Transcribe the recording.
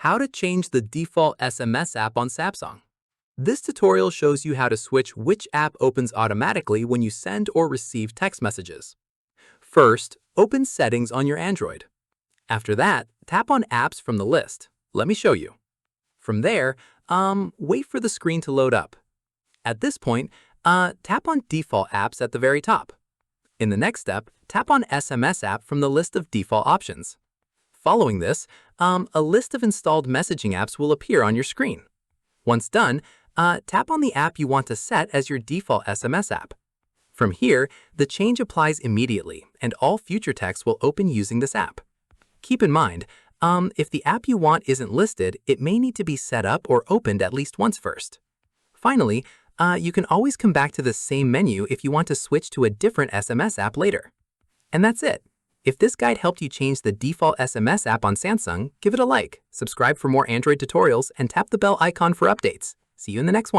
How to change the default SMS app on Samsung. This tutorial shows you how to switch which app opens automatically when you send or receive text messages. First, open Settings on your Android. After that, tap on Apps from the list. Let me show you. From there, wait for the screen to load up. At this point, tap on Default Apps at the very top. In the next step, tap on SMS app from the list of default options. Following this, a list of installed messaging apps will appear on your screen. Once done, tap on the app you want to set as your default SMS app. From here, the change applies immediately, and all future texts will open using this app. Keep in mind, if the app you want isn't listed, it may need to be set up or opened at least once first. Finally, you can always come back to the same menu if you want to switch to a different SMS app later. And that's it. If this guide helped you change the default SMS app on Samsung, give it a like, subscribe for more Android tutorials, and tap the bell icon for updates. See you in the next one.